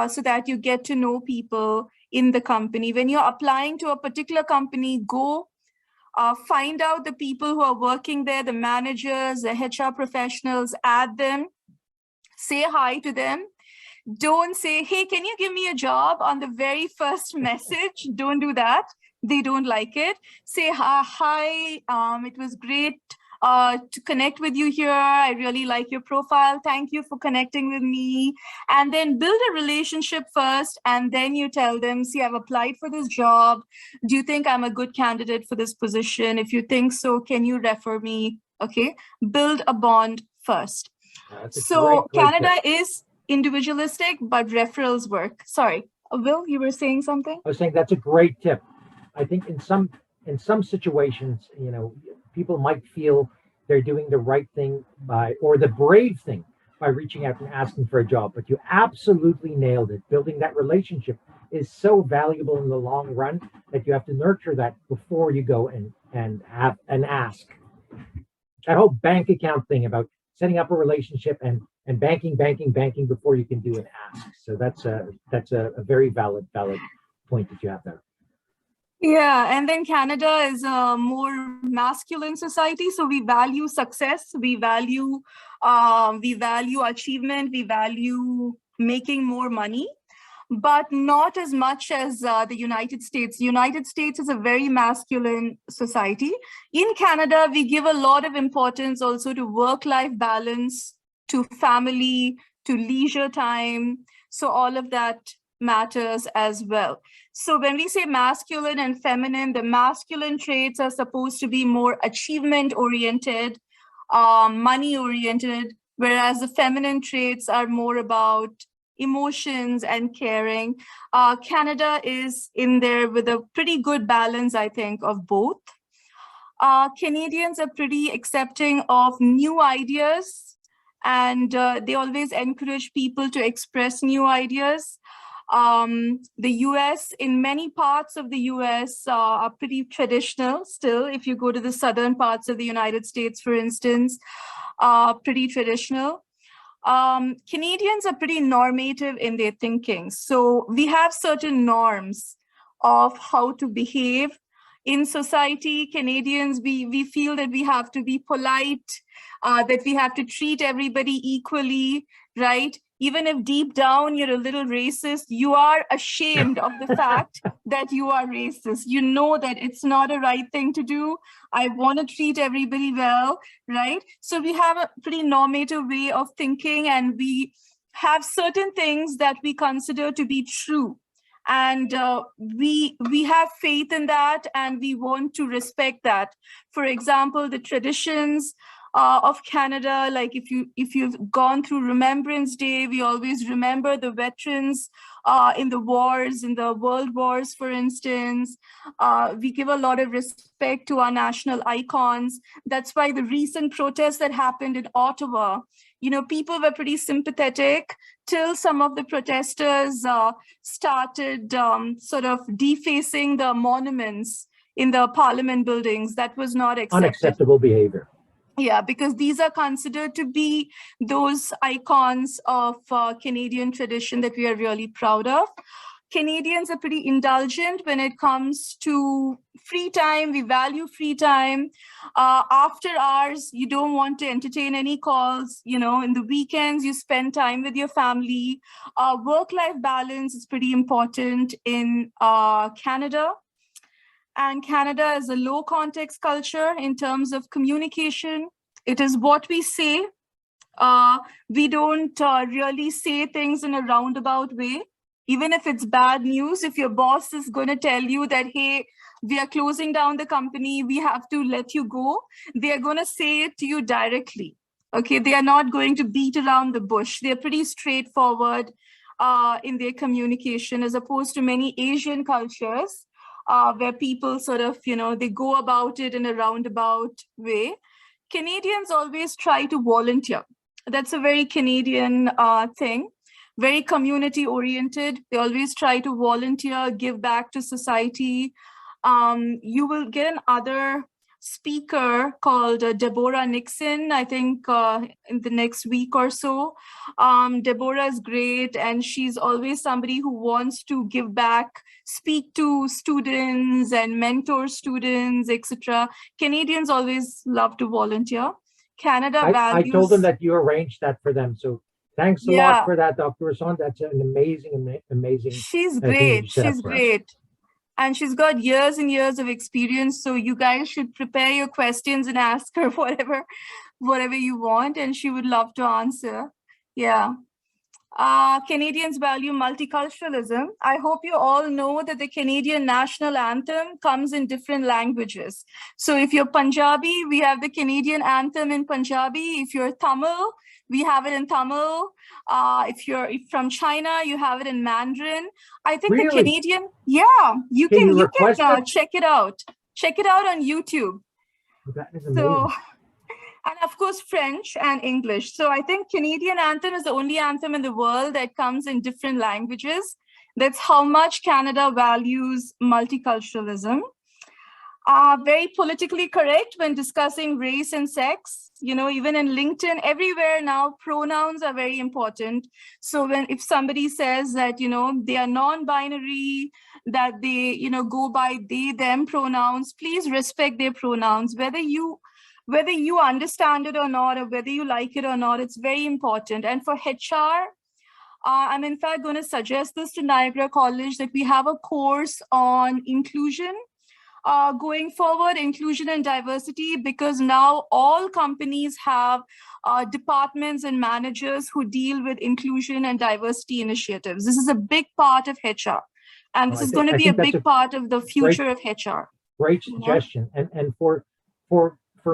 so that you get to know people in the company. When you're applying to a particular company, go find out the people who are working there, the managers, the HR professionals, add them, say hi to them. Don't say, hey, can you give me a job on the very first message? Don't do that. They don't like it. Say, hi, it was great to connect with you here. I really like your profile. Thank you for connecting with me. And then build a relationship first. And then you tell them, see, I've applied for this job. Do you think I'm a good candidate for this position? If you think so, can you refer me? Okay, build a bond first. So Canada is individualistic, but referrals work. Sorry, Will, you were saying something? I was saying that's a great tip. I think in some situations, you know, people might feel they're doing the right thing or the brave thing by reaching out and asking for a job. But you absolutely nailed it. Building that relationship is so valuable in the long run that you have to nurture that before you go and have an ask. That whole bank account thing about setting up a relationship and banking before you can do an ask. So that's a very valid point that you have there. Yeah, and then Canada is a more masculine society, so we value success, we value achievement, we value making more money, but not as much as the United States. The United States is a very masculine society. In Canada, we give a lot of importance also to work-life balance, to family, to leisure time. So all of that matters as well. So when we say masculine and feminine, the masculine traits are supposed to be more achievement-oriented, money-oriented, whereas the feminine traits are more about emotions and caring. Canada is in there with a pretty good balance, I think, of both. Canadians are pretty accepting of new ideas, and they always encourage people to express new ideas. The US, in many parts of the US, are pretty traditional still. If you go to the southern parts of the United States, for instance, pretty traditional. Canadians are pretty normative in their thinking. So we have certain norms of how to behave in society. Canadians, we feel that we have to be polite, that we have to treat everybody equally, right? Even if deep down you're a little racist, you are ashamed of the fact that you are racist. You know that it's not a right thing to do. I want to treat everybody well, right? So we have a pretty normative way of thinking, and we have certain things that we consider to be true. And we have faith in that, and we want to respect that. For example, the traditions of Canada, like if you've gone through Remembrance Day, we always remember the veterans in the wars, in the world wars, for instance. We give a lot of respect to our national icons. That's why the recent protests that happened in Ottawa, you know, people were pretty sympathetic till some of the protesters started sort of defacing the monuments in the Parliament buildings. That was not acceptable. Unacceptable behavior. Yeah, because these are considered to be those icons of Canadian tradition that we are really proud of. Canadians are pretty indulgent when it comes to free time. We value free time. After hours, you don't want to entertain any calls. You know, in the weekends, you spend time with your family. Work-life balance is pretty important in Canada. And Canada is a low context culture in terms of communication. It is what we say. We don't really say things in a roundabout way. Even if it's bad news, if your boss is going to tell you that, hey, we are closing down the company, we have to let you go, they are going to say it to you directly. Okay, they are not going to beat around the bush. They're pretty straightforward in their communication, as opposed to many Asian cultures where people sort of, you know, they go about it in a roundabout way. Canadians always try to volunteer. That's a very Canadian thing. Very community oriented. They always try to volunteer, give back to society. You will get another speaker called Deborah Nixon, I think in the next week or so. Deborah is great, and she's always somebody who wants to give back, speak to students and mentor students, etc. Canadians always love to volunteer. Canada values... I told them that you arranged that for them, so thanks a lot for that, Dr. Wasson. That's an amazing. She's great. She's great. And she's got years and years of experience. So you guys should prepare your questions and ask her whatever you want. And she would love to answer. Yeah. Canadians value multiculturalism. I hope you all know that the Canadian national anthem comes in different languages. So if you're Punjabi, we have the Canadian anthem in Punjabi. If you're Tamil, we have it in Tamil. If you're from China, you have it in Mandarin. I think Really? the Canadian, yeah, you can check it out. Check it out on YouTube. That is amazing. So, and of course, French and English. So I think Canadian anthem is the only anthem in the world that comes in different languages. That's how much Canada values multiculturalism. Very politically correct when discussing race and sex. You know, even in LinkedIn, everywhere now, pronouns are very important. So if somebody says that, you know, they are non-binary, that they, you know, go by they, them pronouns, please respect their pronouns, whether you understand it or not, or whether you like it or not, it's very important. And for HR, I'm in fact going to suggest this to Niagara College, that we have a course on inclusion going forward, inclusion and diversity, because now all companies have departments and managers who deal with inclusion and diversity initiatives. This is a big part of HR. And this is going to be a big part of the future of HR. Great suggestion. And for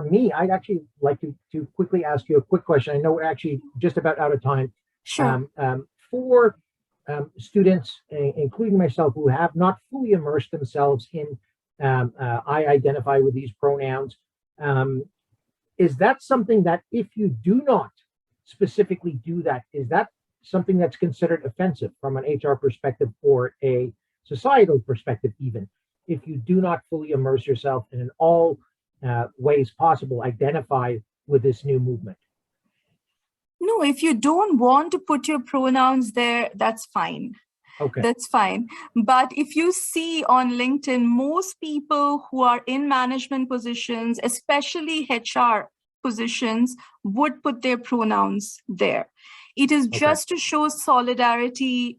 me, I'd actually like to quickly ask you a quick question. I know we're actually just about out of time. Sure. For students, including myself, who have not fully immersed themselves in I identify with these pronouns, is that something that if you do not specifically do that, is that something that's considered offensive from an HR perspective or a societal perspective, even if you do not fully immerse yourself and in all ways possible identify with this new movement? No, if you don't want to put your pronouns there, that's fine. Okay. That's fine. But if you see on LinkedIn, most people who are in management positions, especially HR positions, would put their pronouns there. It is just to show solidarity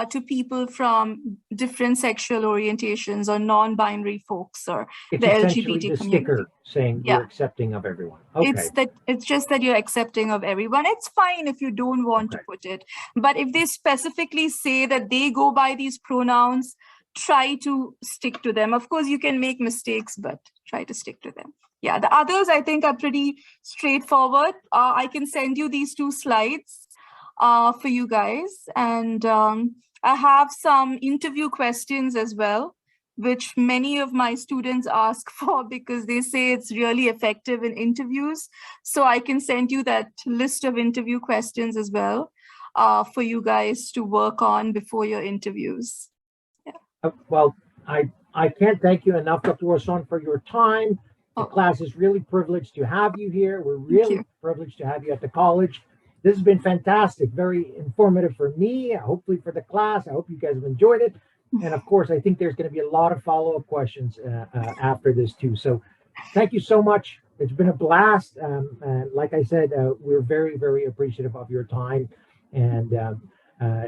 to people from different sexual orientations or non-binary folks or it's the essentially LGBT the community. Sticker saying you're accepting of everyone. Okay. It's just that you're accepting of everyone. It's fine if you don't want to put it. But if they specifically say that they go by these pronouns, try to stick to them. Of course, you can make mistakes, but try to stick to them. Yeah, the others I think are pretty straightforward. I can send you these 2 slides for you guys. And I have some interview questions as well, which many of my students ask for because they say it's really effective in interviews. So I can send you that list of interview questions as well for you guys to work on before your interviews. Yeah. Well, I can't thank you enough, Dr. Wasson, for your time. The class is really privileged to have you here. We're really privileged to have you at the college. This has been fantastic, very informative for me, hopefully for the class. I hope you guys have enjoyed it. And of course, I think there's going to be a lot of follow-up questions after this too. So thank you so much. It's been a blast. Like I said, we're very, very appreciative of your time. And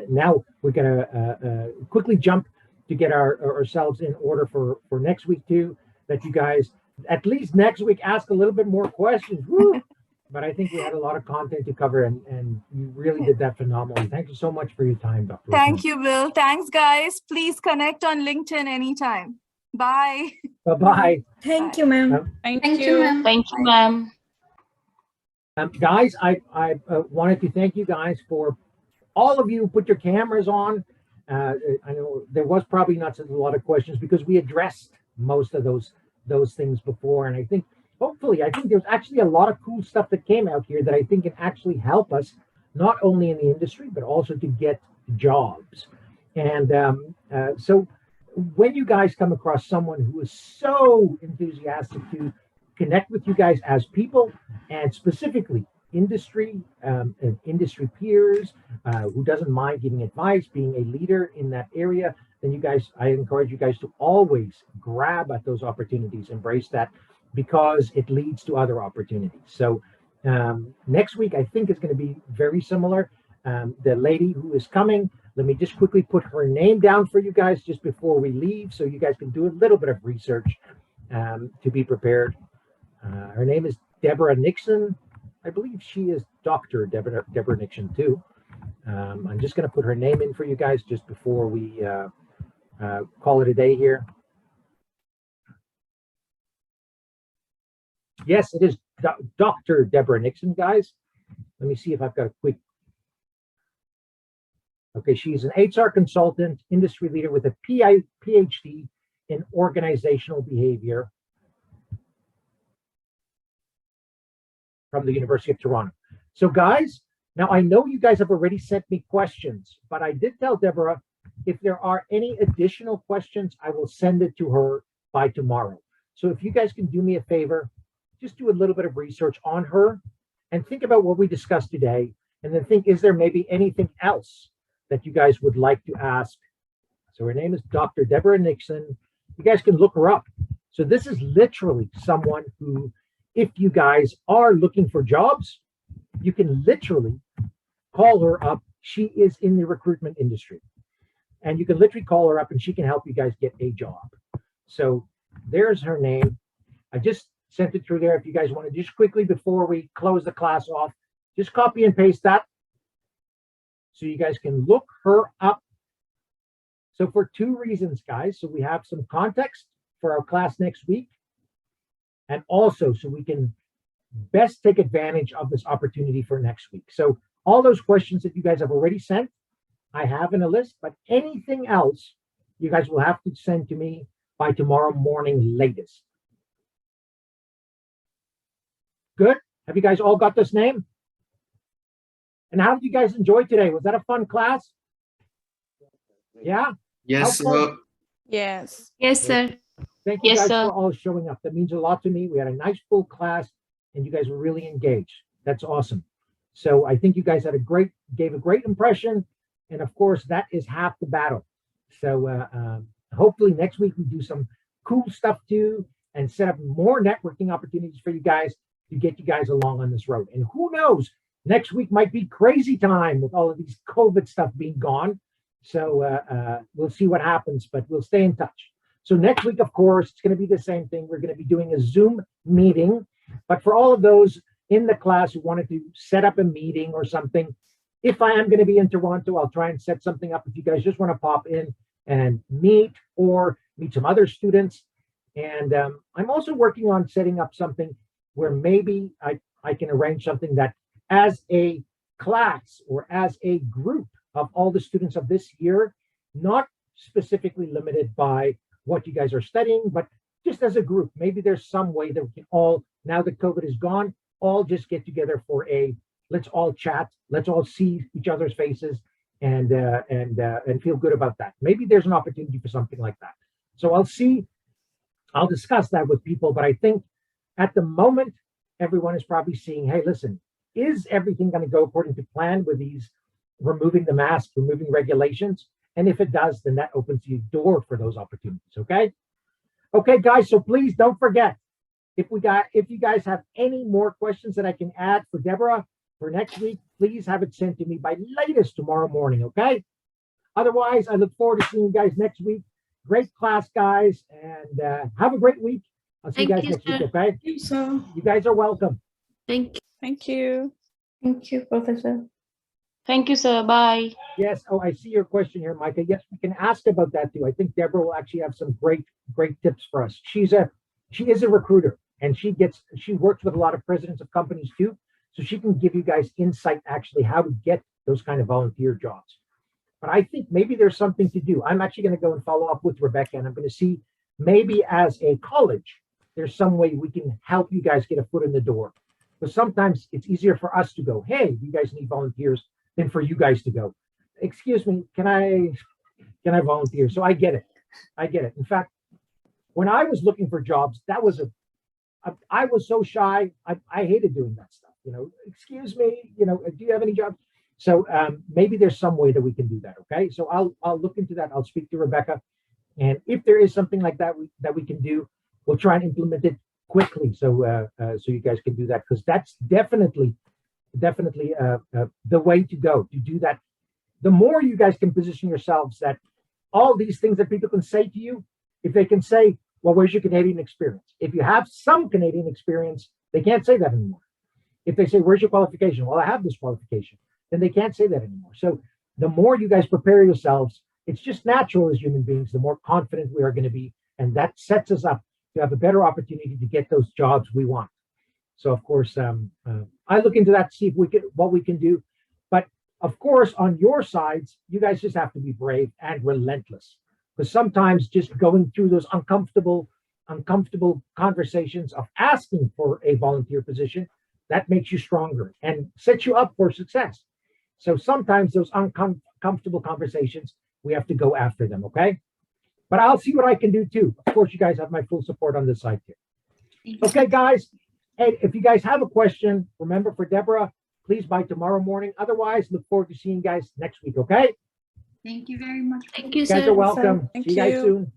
now we're going to quickly jump to get ourselves in order for next week too, that you guys, at least next week, ask a little bit more questions. Woo! But I think we had a lot of content to cover, and you really did that phenomenally. Thank you so much for your time, Dr. Thank you, Bill. Thanks, guys. Please connect on LinkedIn anytime. Bye. Bye-bye. Thank you, ma'am. Thank you, ma'am. Thank you, ma'am. Guys, I wanted to thank you guys for all of you who put your cameras on. I know there was probably not such a lot of questions because we addressed most of those things before, and I think hopefully, I think there's actually a lot of cool stuff that came out here that I think can actually help us, not only in the industry, but also to get jobs. And so when you guys come across someone who is so enthusiastic to connect with you guys as people, and specifically industry and industry peers, who doesn't mind giving advice, being a leader in that area, then you guys, I encourage you guys to always grab at those opportunities, embrace that, because it leads to other opportunities. So next week, I think it's going to be very similar. The lady who is coming, let me just quickly put her name down for you guys just before we leave, so you guys can do a little bit of research to be prepared. Her name is Debra Nixon. I believe she is Dr. Debra Nixon too. I'm just going to put her name in for you guys just before we call it a day here. Yes, it is Dr. Debra Nixon, guys. Let me see if I've got a quick. Okay, she's an HR consultant, industry leader with a PhD in organizational behavior from the University of Toronto. So guys, now I know you guys have already sent me questions, but I did tell Deborah, if there are any additional questions, I will send it to her by tomorrow. So if you guys can do me a favor, just do a little bit of research on her and think about what we discussed today, and then think, is there maybe anything else that you guys would like to ask? So her name is Dr. Debra Nixon. You guys can look her up. So this is literally someone who, if you guys are looking for jobs, you can literally call her up. She is in the recruitment industry. And you can literally call her up and she can help you guys get a job. So there's her name. I just sent it through there. If you guys want to just quickly, before we close the class off, just copy and paste that so you guys can look her up. So for 2 reasons, guys. So we have some context for our class next week, and also so we can best take advantage of this opportunity for next week. So all those questions that you guys have already sent, I have in a list, but anything else you guys will have to send to me by tomorrow morning latest. Good? Have you guys all got this name? And how did you guys enjoy today? Was that a fun class? Yeah? Yes, sir. Yes. Yes, sir. Thank you Yes, guys sir. for all showing up. That means a lot to me. We had a nice full class and you guys were really engaged. That's awesome. So I think you guys had gave a great impression. And of course, that is half the battle. So hopefully next week we do some cool stuff too and set up more networking opportunities for you guys to get you guys along on this road. And who knows, next week might be crazy time with all of these COVID stuff being gone. So we'll see what happens, but we'll stay in touch. So next week, of course, it's going to be the same thing. We're going to be doing a Zoom meeting. But for all of those in the class who wanted to set up a meeting or something, if I am going to be in Toronto, I'll try and set something up if you guys just want to pop in and meet or meet some other students. And I'm also working on setting up something where maybe I can arrange something that as a class or as a group of all the students of this year, not specifically limited by what you guys are studying, but just as a group, maybe there's some way that we can all, now that COVID is gone, all just get together for let's all chat, let's all see each other's faces and feel good about that. Maybe there's an opportunity for something like that. So I'll discuss that with people, but I think at the moment, everyone is probably seeing, hey, listen, is everything going to go according to plan with these removing the mask, removing regulations? And if it does, then that opens the door for those opportunities, okay? Okay, guys, so please don't forget, if you guys have any more questions that I can add for Deborah for next week, please have it sent to me by latest tomorrow morning, okay? Otherwise, I look forward to seeing you guys next week. Great class, guys, and have a great week. I'll see you guys next week, okay? Thank you, sir. You guys are welcome. Thank you. Thank you. Thank you, Professor. Thank you, sir. Bye. Yes. Oh, I see your question here, Micah. Yes, we can ask about that too. I think Deborah will actually have some great tips for us. She is a recruiter, and she works with a lot of presidents of companies too, so she can give you guys insight actually how to get those kind of volunteer jobs. But I think maybe there's something to do. I'm actually going to go and follow up with Rebecca, and I'm going to see maybe as a college, there's some way we can help you guys get a foot in the door. But sometimes it's easier for us to go, hey, you guys need volunteers, than for you guys to go, excuse me, can I volunteer? So I get it. In fact, when I was looking for jobs, I was so shy. I hated doing that stuff. Excuse me, do you have any jobs? So maybe there's some way that we can do that. Okay. So I'll look into that. I'll speak to Rebecca. And if there is something like that we can do, we'll try and implement it quickly. So you guys can do that, because that's definitely the way to go to do that. The more you guys can position yourselves that all these things that people can say to you, if they can say, well, where's your Canadian experience? If you have some Canadian experience, they can't say that anymore. If they say, where's your qualification? Well, I have this qualification. then they can't say that anymore. So the more you guys prepare yourselves, it's just natural as human beings, the more confident we are going to be. And that sets us up to have a better opportunity to get those jobs we want. So of course, I look into that to see if what we can do. But of course, on your sides, you guys just have to be brave and relentless. Because sometimes just going through those uncomfortable conversations of asking for a volunteer position, that makes you stronger and sets you up for success. So sometimes those uncomfortable conversations, we have to go after them, okay? But I'll see what I can do too. Of course, you guys have my full support on this side too. Okay, guys. Hey, if you guys have a question, remember for Deborah, please by tomorrow morning. Otherwise, look forward to seeing you guys next week, okay? Thank you very much. Thank you, You guys sir. are welcome. Thank See you guys you. soon.